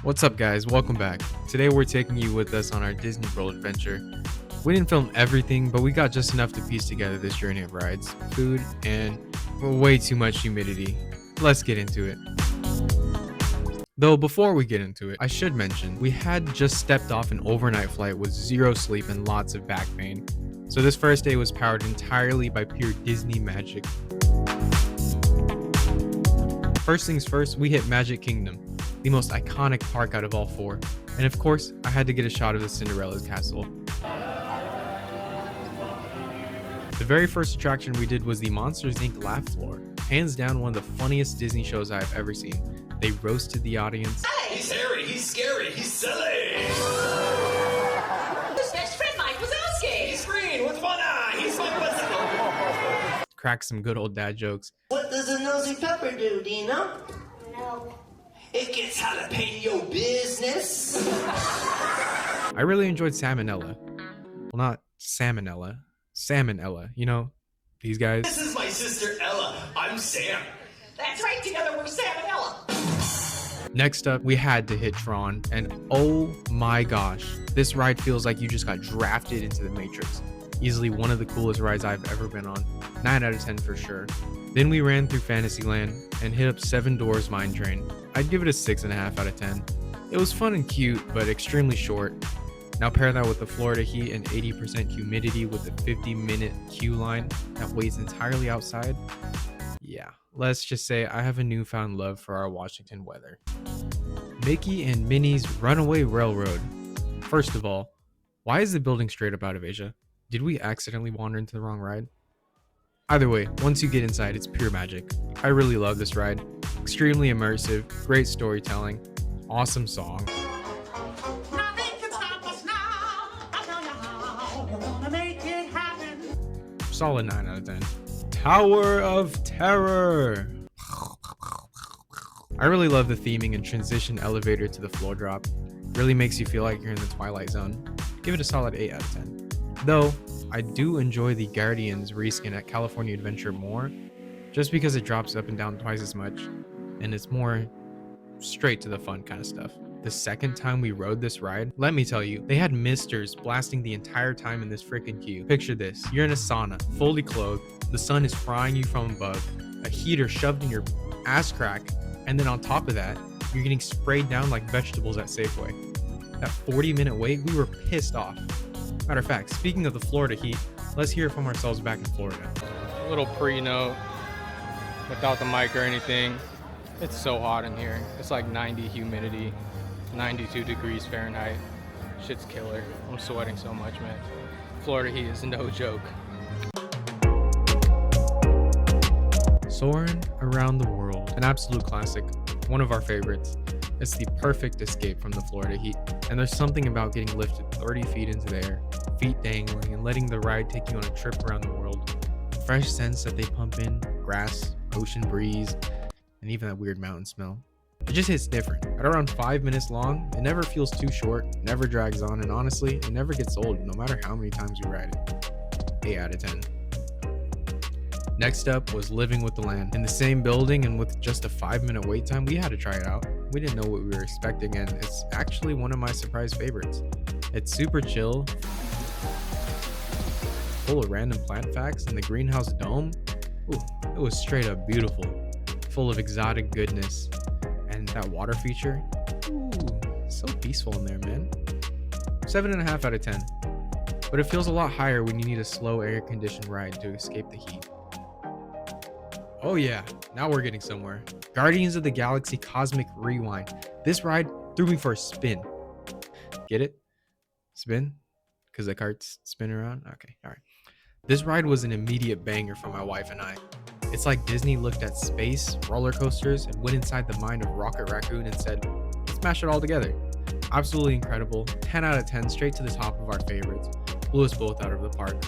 What's up guys, welcome back. Today we're taking you with us on our DisneyWorld adventure. We didn't film everything, but we got just enough to piece together this journey of rides, food, and way too much humidity. Let's get into it. Though before we get into it, I should mention, we had just stepped off an overnight flight with zero sleep and lots of back pain. So this first day was powered entirely by pure Disney magic. First things first, we hit Magic Kingdom, the most iconic park out of all four. And of course, I had to get a shot of the Cinderella's castle. The very first attraction we did was the Monsters Inc. laugh floor. Hands down one of the funniest Disney shows I've ever seen. They roasted the audience. Hey! He's hairy, he's scary, he's silly! His best friend Mike Wazowski! He's green with one eye, he's Mike Wazowski! Cracked some good old dad jokes. What does a nosy pepper do you know? No. It gets jalapeno business. I really enjoyed Salmonella. Well, not Salmonella. Salmonella. You know, these guys. This is my sister Ella, I'm Sam. That's right, together we're Sam and Ella. Next up, we had to hit Tron, and oh my gosh, this ride feels like you just got drafted into the Matrix. Easily one of the coolest rides I've ever been on. 9 out of 10 for sure. Then we ran through Fantasyland and hit up Seven Doors Mine Train. I'd give it a 6.5 out of 10. It was fun and cute, but extremely short. Now pair that with the Florida heat and 80% humidity with a 50-minute queue line that waits entirely outside. Yeah, let's just say I have a newfound love for our Washington weather. Mickey and Minnie's Runaway Railroad. First of all, why is the building straight up out of Asia? Did we accidentally wander into the wrong ride? Either way, once you get inside, it's pure magic. I really love this ride. Extremely immersive, great storytelling, awesome song. Nothing can stop us now. I'll tell you how. We're gonna make it happen. Solid 9 out of 10. Tower of Terror. I really love the theming and transition elevator to the floor drop. Really makes you feel like you're in the Twilight Zone. Give it a solid 8 out of 10. Though, I do enjoy the Guardians reskin at California Adventure more, just because it drops up and down twice as much, and it's more straight to the fun kind of stuff. The second time we rode this ride, let me tell you, they had misters blasting the entire time in this freaking queue. Picture this, you're in a sauna, fully clothed, the sun is frying you from above, a heater shoved in your ass crack, and then on top of that, you're getting sprayed down like vegetables at Safeway. That 40-minute wait, we were pissed off. Matter of fact, speaking of the Florida heat, let's hear it from ourselves back in Florida. A little pre-note, without the mic or anything. It's so hot in here. It's like 90 humidity, 92 degrees Fahrenheit. Shit's killer. I'm sweating so much, man. Florida heat is no joke. Soarin' Around the World, an absolute classic, one of our favorites. It's the perfect escape from the Florida heat, and there's something about getting lifted 30 feet into the air, feet dangling, and letting the ride take you on a trip around the world. Fresh scents that they pump in, grass, ocean breeze, and even that weird mountain smell. It just hits different. At around 5 minutes long, it never feels too short, never drags on, and honestly, it never gets old no matter how many times we ride it. 8 out of 10. Next up was Living with the Land. In the same building and with just a 5-minute wait time, we had to try it out. We didn't know what we were expecting, and it's actually one of my surprise favorites. It's super chill, full of random plant facts, and the greenhouse dome, ooh, it was straight up beautiful, full of exotic goodness, and that water feature, ooh, so peaceful in there, man. 7.5 out of 10, but it feels a lot higher when you need a slow air-conditioned ride to escape the heat. Oh yeah, now we're getting somewhere. Guardians of the Galaxy Cosmic Rewind. This ride threw me for a spin. Get it? Spin? Because the carts spin around? Okay, all right. This ride was an immediate banger for my wife and I. It's like Disney looked at space, roller coasters, and went inside the mind of Rocket Raccoon and said, let's smash it all together. Absolutely incredible. 10 out of 10, straight to the top of our favorites. Blew us both out of the park.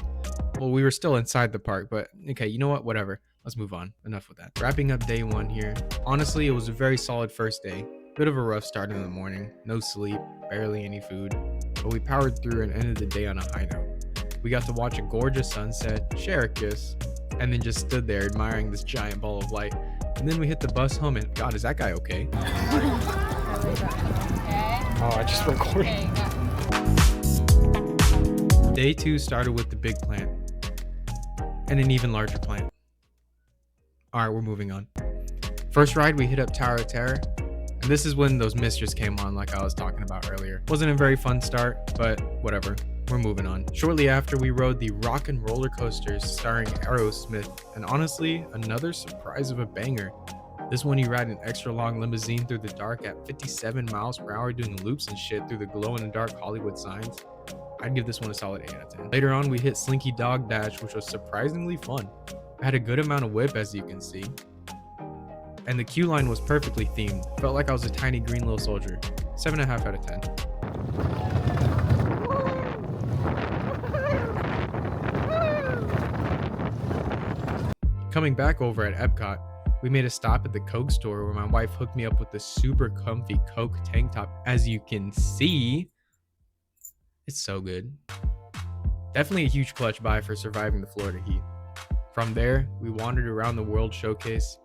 Well, we were still inside the park, but okay, you know what? Whatever. Let's move on. Enough with that. Wrapping up day 1 here. Honestly, it was a very solid first day. Bit of a rough start in the morning. No sleep, barely any food. But we powered through and ended the day on a high note. We got to watch a gorgeous sunset, share a kiss, and then just stood there admiring this giant ball of light. And then we hit the bus home and God, is that guy okay? Oh, I just recorded. Okay, got Day 2 started with the big plant and an even larger plant. Alright, we're moving on. First ride, we hit up Tower of Terror, and this is when those mists just came on like I was talking about earlier. Wasn't a very fun start, but whatever. We're moving on. Shortly after, we rode the Rock and Roller Coasters starring Aerosmith, and honestly, another surprise of a banger. This one, you ride an extra long limousine through the dark at 57 miles per hour doing loops and shit through the glow-in-the-dark Hollywood signs. I'd give this one a solid 8 out of 10. Later on, we hit Slinky Dog Dash, which was surprisingly fun. I had a good amount of whip, as you can see. And the queue line was perfectly themed. Felt like I was a tiny green little soldier. 7.5 out of 10. Coming back over at Epcot, we made a stop at the Coke store where my wife hooked me up with the super comfy Coke tank top. As you can see, it's so good. Definitely a huge clutch buy for surviving the Florida heat. From there, we wandered around the World Showcase,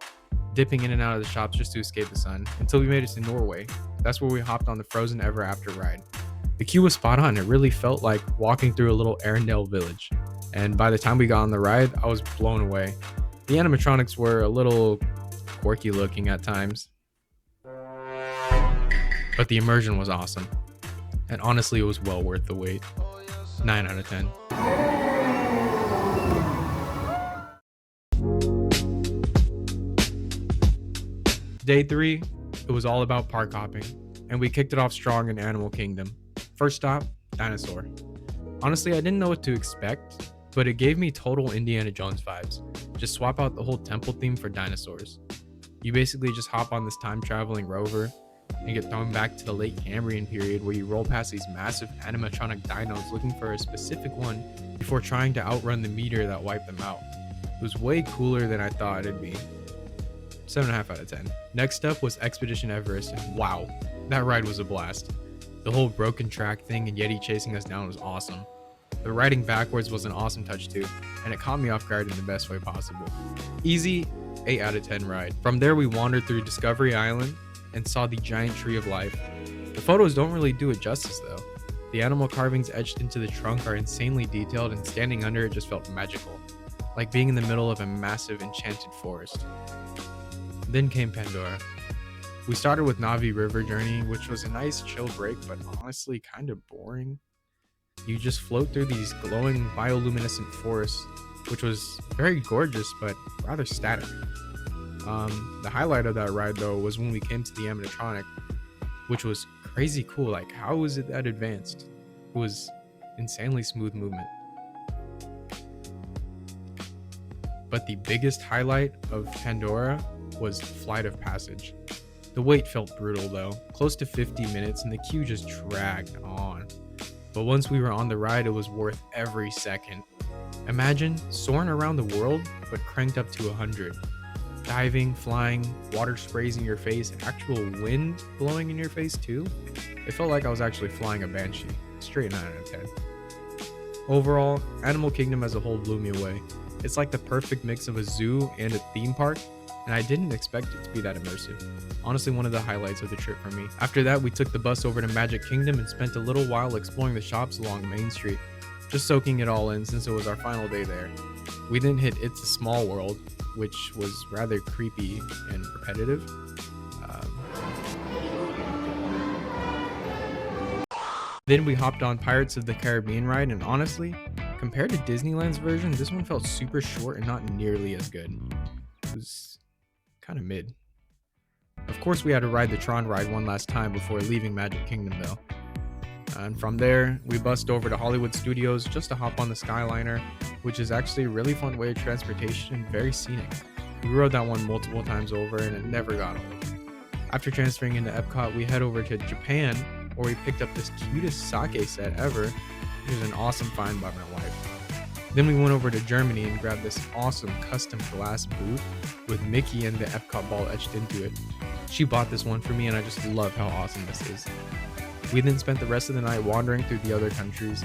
dipping in and out of the shops just to escape the sun, until we made it to Norway. That's where we hopped on the Frozen Ever After ride. The queue was spot on. It really felt like walking through a little Arendelle village. And by the time we got on the ride, I was blown away. The animatronics were a little quirky looking at times, but the immersion was awesome. And honestly, it was well worth the wait. 9 out of 10. Day 3, it was all about park hopping, and we kicked it off strong in Animal Kingdom. First stop, dinosaur. Honestly, I didn't know what to expect, but it gave me total Indiana Jones vibes. Just swap out the whole temple theme for dinosaurs. You basically just hop on this time-traveling rover and get thrown back to the late Cambrian period where you roll past these massive animatronic dinos looking for a specific one before trying to outrun the meteor that wiped them out. It was way cooler than I thought it'd be. 7.5 out of 10. Next up was Expedition Everest, and wow, that ride was a blast. The whole broken track thing and Yeti chasing us down was awesome. The riding backwards was an awesome touch too, and it caught me off guard in the best way possible. Easy 8 out of 10 ride. From there, we wandered through Discovery Island and saw the giant tree of life. The photos don't really do it justice though. The animal carvings etched into the trunk are insanely detailed, and standing under it just felt magical, like being in the middle of a massive enchanted forest. Then came Pandora. We started with Navi River Journey, which was a nice chill break, but honestly kind of boring. You just float through these glowing bioluminescent forests, which was very gorgeous, but rather static. The highlight of that ride though was when we came to the animatronic, which was crazy cool. Like, how was it that advanced? It was insanely smooth movement. But the biggest highlight of Pandora was Flight of Passage. The wait felt brutal though, close to 50 minutes, and the queue just dragged on. But once we were on the ride, it was worth every second. Imagine soaring around the world, but cranked up to 100. Diving, flying, water sprays in your face, actual wind blowing in your face too. It felt like I was actually flying a Banshee. Straight 9 out of 10. Overall, Animal Kingdom as a whole blew me away. It's like the perfect mix of a zoo and a theme park, and I didn't expect it to be that immersive. Honestly, one of the highlights of the trip for me. After that, we took the bus over to Magic Kingdom and spent a little while exploring the shops along Main Street, just soaking it all in since it was our final day there. We then hit It's a Small World, which was rather creepy and repetitive. Then we hopped on Pirates of the Caribbean ride, and honestly, compared to Disneyland's version, this one felt super short and not nearly as good. It was kind of mid. Of course, we had to ride the Tron ride one last time before leaving Magic Kingdom though. And from there, we bussed over to Hollywood Studios just to hop on the Skyliner, which is actually a really fun way of transportation and very scenic. We rode that one multiple times over and it never got old. After transferring into Epcot, we head over to Japan, where we picked up this cutest sake set ever. It was an awesome find by my wife. Then we went over to Germany and grabbed this awesome custom glass boot with Mickey and the Epcot ball etched into it. She bought this one for me and I just love how awesome this is. We then spent the rest of the night wandering through the other countries.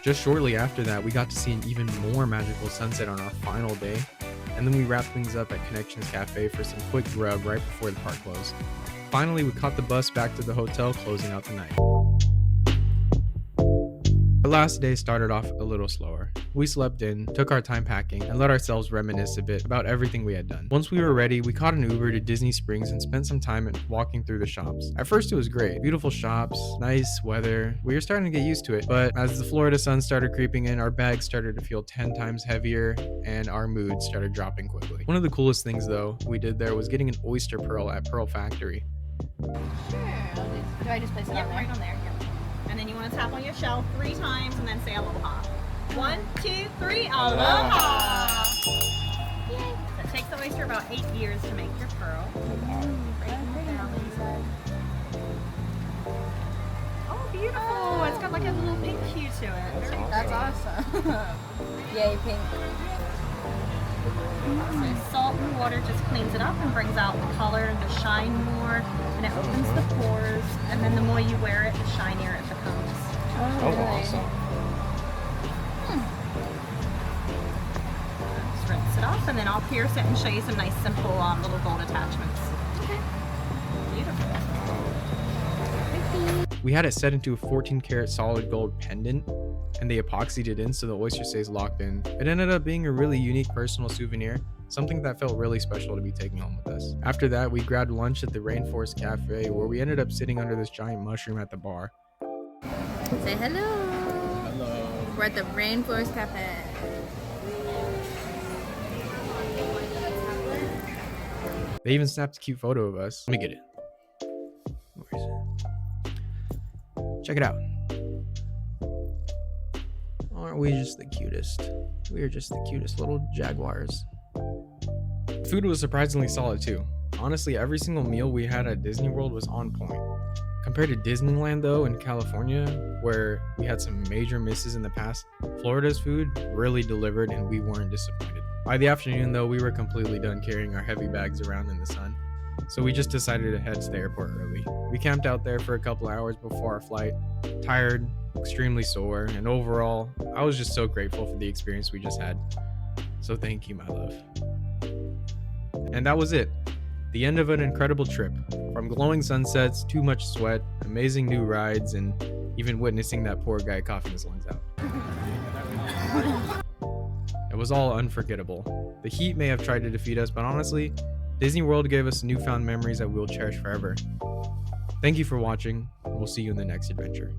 Just shortly after that, we got to see an even more magical sunset on our final day, and then we wrapped things up at Connections Cafe for some quick grub right before the park closed. Finally, we caught the bus back to the hotel, closing out the night. Our last day started off a little slower. We slept in, took our time packing, and let ourselves reminisce a bit about everything we had done. Once we were ready, we caught an Uber to Disney Springs and spent some time walking through the shops. At first it was great. Beautiful shops, nice weather. We were starting to get used to it, but as the Florida sun started creeping in, our bags started to feel 10 times heavier and our mood started dropping quickly. One of the coolest things though we did there was getting an oyster pearl at Pearl Factory. Sure. Do I just place it on there? Right on there. Yep. And then you want to tap on your shell 3 times and then say aloha. 1, 2, 3, aloha! Yay. So it takes the oyster about 8 years to make your pearl. Oh, beautiful! It's got like a little pink hue to it. Very That's pretty. awesome. Yay, pink. So salt and water just cleans it up and brings out the color and the shine more, and it opens the pores, and then the more you wear it, the shinier it becomes. Oh, really? Awesome. Just rinse it off, and then I'll pierce it and show you some nice simple little gold attachments. Okay. Beautiful. We had it set into a 14 karat solid gold pendant, and they epoxied it in so the oyster stays locked in. It ended up being a really unique personal souvenir, something that felt really special to be taking home with us. After that, we grabbed lunch at the Rainforest Cafe, where we ended up sitting under this giant mushroom at the bar. Say hello. Hello. We're at the Rainforest Cafe. They even snapped a cute photo of us. Let me get it. Where is it? Check it out. Aren't we just the cutest? We are just the cutest little jaguars. Food was surprisingly solid too. Honestly, every single meal we had at Disney World was on point. Compared to Disneyland though in California, where we had some major misses in the past, Florida's food really delivered and we weren't disappointed. By the afternoon though, we were completely done carrying our heavy bags around in the sun. So we just decided to head to the airport early. We camped out there for a couple hours before our flight, tired, extremely sore, and overall, I was just so grateful for the experience we just had. So thank you, my love. And that was it. The end of an incredible trip. From glowing sunsets, too much sweat, amazing new rides, and even witnessing that poor guy coughing his lungs out. It was all unforgettable. The heat may have tried to defeat us, but honestly, Disney World gave us newfound memories that we'll cherish forever. Thank you for watching. We'll see you in the next adventure.